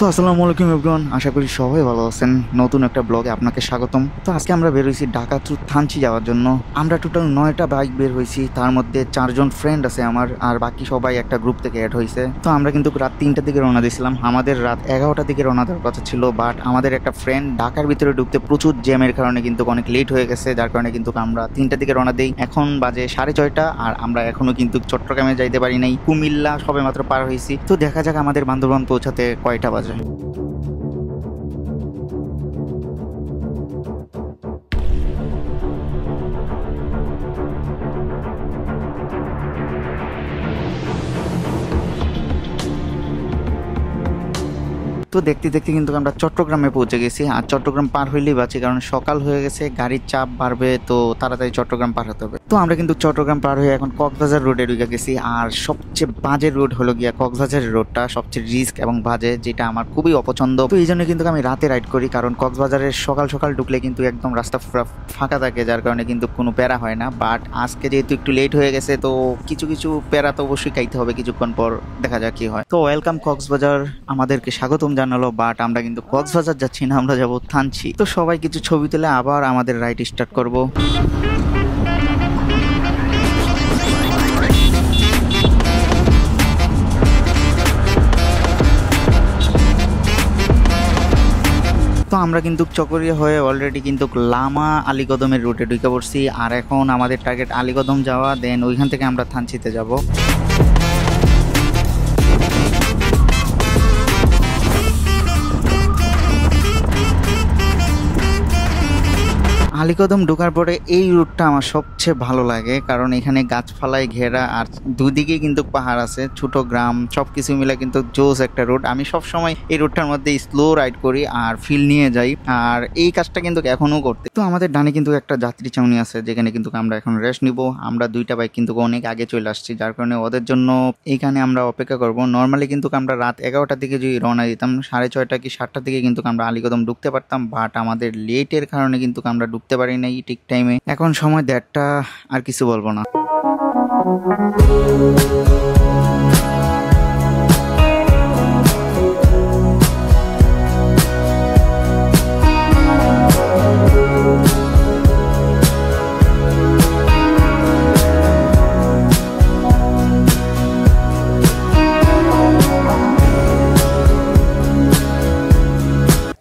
তো আসসালামু আলাইকুম এভরিওয়ান, আশা করি সবাই ভালো আছেন। নতুন একটা ব্লগে আপনাকে স্বাগতম। তো আজকে আমরা বের হয়েছি ঢাকা টু থানচি যাওয়ার জন্য। আমরা টোটাল 9টা বাইক বের হয়েছি, তার মধ্যে 4জন ফ্রেন্ড আছে আমার, আর বাকি সবাই একটা গ্রুপ থেকে অ্যাড হয়েছে। তো আমরা কিন্তু রাত 3টার দিকে রওনা দিয়েছিলাম। আমাদের রাত 11টার দিকে রওনা দেওয়ার কথা ছিল, বাট আমাদের একটা ফ্রেন্ড ঢাকার ভিতরে ঢুকতে প্রচুর জ্যামের কারণে কিন্তু অনেক লেট হয়ে গেছে, যার কারণে কিন্তু আমরা 3টার দিকে রওনা দিই। এখন বাজে 6:30, আর আমরা এখনো কিন্তু চট্টগ্রামে যাইতে পারি নাই। কুমিল্লা সবে মাত্র পার হয়েছি। তো দেখা যাক আমাদের বান্দরবান পৌঁছাতে কয়টা বাজে। তো দেখতে দেখতে কিন্তু আমরা চট্টগ্রামে পৌঁছে গেছি, আর চট্টগ্রাম পার হইলেই বাঁচি, কারণ সকাল হয়ে গেছে, গাড়ির চাপ বাড়বে, তো তাড়াতাড়ি চট্টগ্রাম পার হতে হবে। তো আমরা কিন্তু চট্টগ্রাম পার হয়ে এখন কক্সবাজার রোডে ঢুকে গেছি। আর সবচেয়ে বাজে রোড হলো গিয়া কক্সবাজারের রোডটা, সবচেয়ে রিস্ক এবং বাজে, যেটা আমার খুবই অপছন্দ। তো এই জন্য কিন্তু আমি রাতে রাইড করি, কারণ কক্সবাজারের সকাল সকাল ঢুকলে কিন্তু একদম রাস্তা ফাঁকা থাকে, যার কারণে কিন্তু কোনো প্যারা হয় না। বাট আজকে যেহেতু একটু লেট হয়ে গেছে, তো কিছু কিছু প্যারা তো অবশ্যই খাইতে হবে কিছুক্ষণ পর, দেখা যাক কি হয়। তো ওয়েলকাম কক্সবাজার, আমাদেরকে স্বাগতম জানালো, বাট আমরা কিন্তু কক্সবাজার যাচ্ছি না, আমরা যাবো থানচি। তো সবাই কিছু ছবি তুলে আবার আমাদের রাইড স্টার্ট করব। তো আমরা কিন্তু চকরিয়া হয়ে অলরেডি কিন্তু লামা আলীকদমের রুটে ঢুকে পড়ছি, আর এখন আমাদের টার্গেট আলীকদম যাওয়া, দেন ওইখান থেকে আমরা থানচিতে যাব। আলীকদম ঢোকার পরে এই রুটটা আমার সবচেয়ে ভালো লাগে, কারণ এখানে গাছপালায় ঘেরা, আর দুদিকে কিন্তু পাহাড় আছে, ছোট গ্রাম, সবকিছু মিলে কিন্তু জোস একটা রুট। আমি সব সময় এই রুটটার মধ্যে স্লো রাইড করি আর ফিল নিয়ে যাই, আর এই কাজটা কিন্তু এখনো করতে। তো আমাদের ডানে কিন্তু একটা যাত্রী ছাউনি আছে, যেখানে কিন্তু আমরা এখন রেস্ট নিব। আমরা 2টা বাইক কিন্তু অনেক আগে চলে আসছি, যার কারণে ওদের জন্য এইখানে আমরা অপেক্ষা করব। নর্মালি কিন্তু আমরা রাত 11টার দিকে যদি রওনা দিতাম, 6:30 কি 7টার দিকে কিন্তু আমরা আলীকদম ঢুকতে পারতাম, বাট আমাদের লেটের কারণে কিন্তু আমরা ঢুকতে পারি নাই ঠিক টাইমে। এখন সময় 1:30, আর কিছু বলবো না।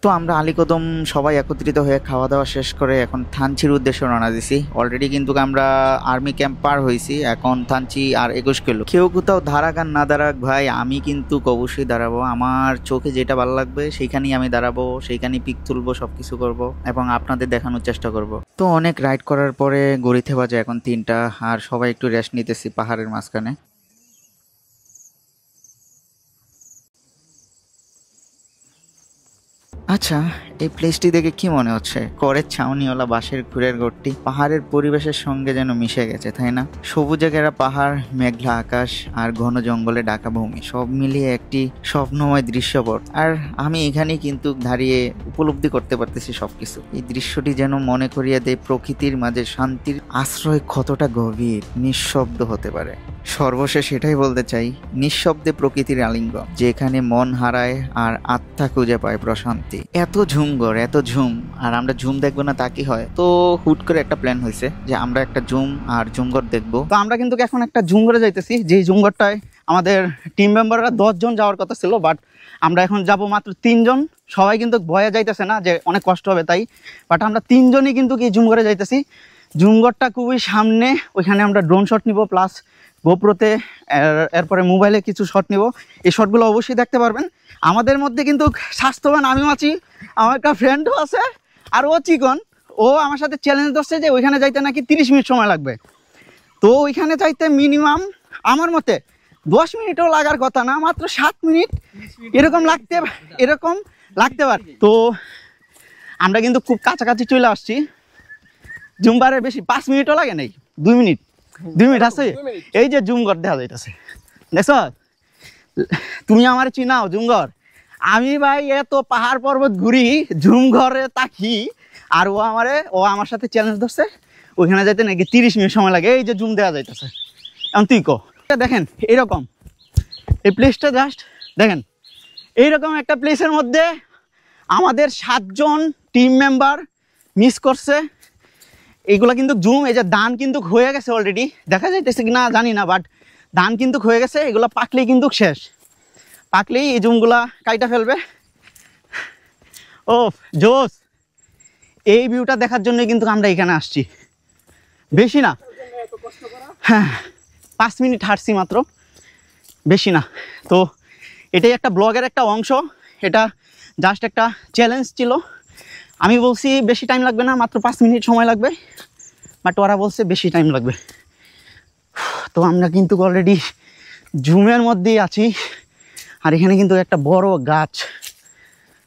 তো আমরা আলীকদম সবাই একত্রিত হয়ে খাওয়া দাওয়া শেষ করে এখন থানচির উদ্দেশ্যে রওনা দিছি। অলরেডি কিন্তু আমরা আর্মি ক্যাম্প পার হয়েছি, এখন থানচি আর 21 কিলো। কেউ কোথাও দাঁড়াক আর না দাঁড়াক ভাই, আমি কিন্তু অবশ্যই দাঁড়াবো। আমার চোখে যেটা ভালো লাগবে সেইখানেই আমি দাঁড়াবো, সেইখানেই পিক তুলবো, সবকিছু করব এবং আপনাদের দেখানোর চেষ্টা করব। তো অনেক রাইড করার পরে গড়িতে বাজে এখন 3টা, আর সবাই একটু রেস্ট নিতেছি পাহাড়ের মাঝখানে। আচ্ছা, এই প্লেসটি দেখে কি মনে হচ্ছে? করের ছাউনিওয়ালা বাঁশের ঘুরের ঘরটি পাহাড়ের পরিবেশের সঙ্গে যেন মিশে গেছে, তাই না? সবুজে ঘেরা পাহাড়, মেঘলা আকাশ আর ঘন জঙ্গলে ঢাকা ভূমি, সব মিলিয়ে একটি স্বপ্নময় দৃশ্যপট। আর আমি এখানেই কিন্তু দাঁড়িয়ে উপলব্ধি করতে পারতেছি সবকিছু। এই দৃশ্যটি যেন মনে করিয়ে দেয় প্রকৃতির মাঝে শান্তির আশ্রয় কতটা গভীর, নিঃশব্দ হতে পারে। সর্বশেষ এটাই বলতে চাই, নিঃশব্দে প্রকৃতির আলিঙ্গন, যেখানে মন হারায় আর আত্মা খুঁজে পায় প্রশান্তি। এত ঝুমঘর, এত ঝুম, আর আমরা ঝুম দেখবো না তা কি হয়? তো হুট করে একটা প্ল্যান হয়েছে যে আমরা একটা ঝুম আর ঝুমঘর দেখবো। তো আমরা কিন্তু এখন একটা ঝুমঘরে যাইতেছি, যেই ঝুমঘরটায় আমাদের টিম মেম্বাররা 10 জন যাওয়ার কথা ছিল, বাট আমরা এখন যাব মাত্র 3 জন। সবাই কিন্তু ভয়ে যাইতেছে না যে অনেক কষ্ট হবে তাই, বাট আমরা 3 জনই কিন্তু এই ঝুমঘরে যাইতেছি। ঝুমঘরটা খুবই সামনে, ওইখানে আমরা ড্রোন শট নিব, প্লাস গোপ্রোতে, এরপরে মোবাইলে কিছু শট নিব। এই শটগুলো অবশ্যই দেখতে পারবেন। আমাদের মধ্যে কিন্তু স্বাস্থ্যবান আমিও আছি, আমার একটা ফ্রেন্ডও আছে, আর ও চিকন। ও আমার সাথে চ্যালেঞ্জ করছে যে ওইখানে যাইতে নাকি 30 মিনিট সময় লাগবে। তো ওইখানে যাইতে মিনিমাম আমার মতে 10 মিনিটও লাগার কথা না, মাত্র 7 মিনিট এরকম লাগতে পারে। তো আমরা কিন্তু খুব কাছাকাছি চলে আসছি। জুমবারে বেশি 5 মিনিটও লাগে নাই, 2 মিনিট আছে। এই যে জুমঘর দেখা যাইতেছে, দেখছ? তুমি আমার চিনাও জুমঘর? আমি ভাই এত পাহাড় পর্বত ঘুরি, ঝুমঘরে তাকি, আর ও আমার সাথে চ্যালেঞ্জ ধরছে ওইখানে যাইতে নাকি 30 মিনিট সময় লাগে। এই যে জুম দেওয়া যাইতেছে, এখন তুই কো। দেখেন এরকম এই প্লেসটা, জাস্ট দেখেন এইরকম একটা প্লেসের মধ্যে আমাদের 7 জন টিম মেম্বার মিস করছে। এইগুলা কিন্তু জুম, এই যে ধান কিন্তু হয়ে গেছে অলরেডি, দেখা যাইতেছে কি না জানি না, বাট ধান কিন্তু হয়ে গেছে। এগুলো পাকলেই কিন্তু শেষ, পাকলেই এই জুমগুলা কাইটা ফেলবে। ও জোস, এই ভিউটা দেখার জন্যই কিন্তু আমরা এখানে আসছি, বেশি না। হ্যাঁ 5 মিনিট হাঁটছি মাত্র, বেশি না। তো এটাই একটা ব্লগের একটা অংশ, এটা জাস্ট একটা চ্যালেঞ্জ ছিল। আমি বলছি বেশি টাইম লাগবে না, মাত্র 5 মিনিট সময় লাগবে, বাট ওরা বলছে বেশি টাইম লাগবে। তো আমরা কিন্তু অলরেডি জুমের মধ্যেই আছি। আর এখানে কিন্তু একটা বড় গাছ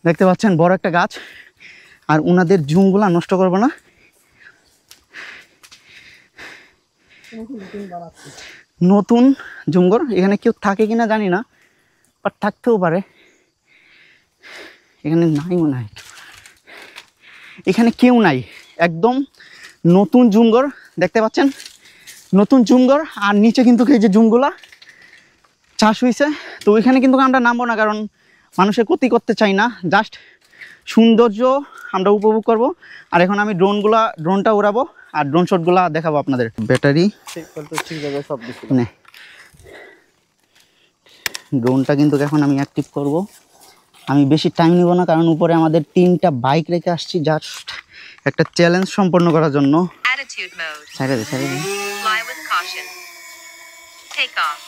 দেখতে পাচ্ছেন, বড় একটা গাছ। আর ওনাদের জুমগুলা নষ্ট করবো না। নতুন জুমঘর, এখানে কেউ থাকে কিনা জানি না, বাট থাকতেও পারে। এখানে নাই মনে হয়, এখানে কেউ নাই, একদম নতুন জুমঘর দেখতে পাচ্ছেন, নতুন জুমঘর। আর নিচে কিন্তু এই যে জুমগুলা চাষ হয়েছে। তো ওইখানে কিন্তু আমরা নামবো না, কারণ মানুষের ক্ষতি করতে চাই না, জাস্ট সৌন্দর্য আমরা উপভোগ করব। আর এখন আমি ড্রোনটা উড়াবো আর ড্রোন শটগুলা দেখাবো আপনাদের। ব্যাটারি ড্রোনটা কিন্তু এখন আমি অ্যাক্টিভ করব। আমি বেশি টাইম নিব না, কারণ উপরে আমাদের 3টা বাইক রেখে আসছি জাস্ট একটা চ্যালেঞ্জ সম্পন্ন করার জন্য। ছেড়ে দে, ছেড়ে দে। Take off.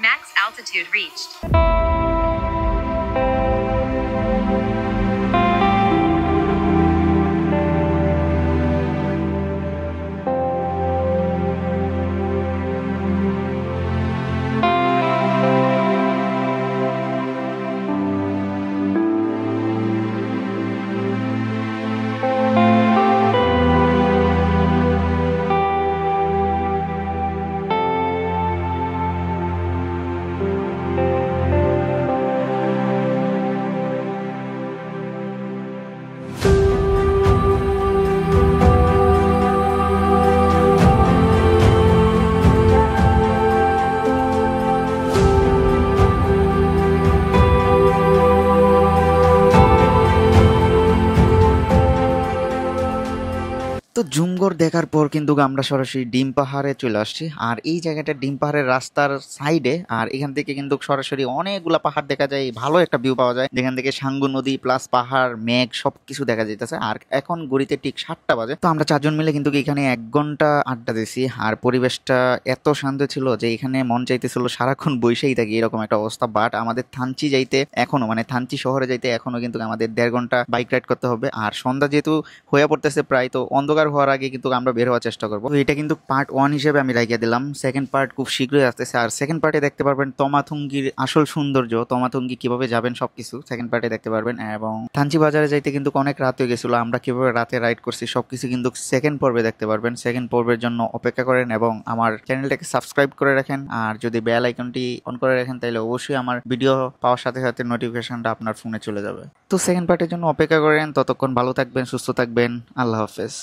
Max altitude reached. তো জুমঘর দেখার পর কিন্তু আমরা সরাসরি ডিম পাহাড়ে চলে আসছি। আর এই জায়গাটা ডিম পাহাড়ের রাস্তার সাইডে, আর এখান থেকে কিন্তু সরাসরি অনেকগুলা পাহাড় দেখা যায়, ভালো একটা ভিউ পাওয়া যায়, যেখান থেকে সাঙ্গু নদী প্লাস পাহাড় মেঘ সবকিছু দেখা যাইতেছে। আর এখন ঘড়িতে ঠিক 7টা বাজে। তো আমরা 4 জন মিলে কিন্তু এখানে 1 ঘন্টা আড্ডা দিছি। আর পরিবেশটা এত শান্ত ছিল যে এখানে মন চাইতেছিল সারাক্ষণ বসেই থাকি, এরকম একটা অবস্থা। বাট আমাদের থানচি যাইতে এখনো, মানে থানচি শহরে যাইতে এখনো কিন্তু আমাদের 1.5 ঘন্টা বাইক রাইড করতে হবে। আর সন্ধ্যা যেহেতু হয়ে পড়তেছে প্রায়, তো অন্ধকার হওয়ার আগে কিন্তু আমরা বের হওয়ার চেষ্টা করবো। তো এটা কিন্তু পার্ট 1 হিসেবে আমি রাখিয়ে দিলাম। সেকেন্ড পার্ট খুব শীঘ্রই আসতেছে। আর সেকেন্ড পার্টে দেখতে পারবেন তমাথুঙ্গির আসল সৌন্দর্য, তমাথুঙ্গি কিভাবে যাবেন সবকিছু সেকেন্ড পার্টে দেখতে পারবেন। এবং থানচি বাজারে যাইতে কিন্তু অনেক রাত হয়ে গেছিল, আমরা কিভাবে রাতে রাইড করছি সবকিছু কিন্তু সেকেন্ড পর্বে দেখতে পারবেন। সেকেন্ড পর্বের জন্য অপেক্ষা করেন এবং আমার চ্যানেলটাকে সাবস্ক্রাইব করে রাখেন। আর যদি বেল আইকনটি অন করে রাখেন তাহলে অবশ্যই আমার ভিডিও পাওয়ার সাথে সাথে নোটিফিকেশনটা আপনার ফোনে চলে যাবে। তো সেকেন্ড পার্টের জন্য অপেক্ষা করেন। ততক্ষণ ভালো থাকবেন, সুস্থ থাকবেন। আল্লাহ হাফেজ।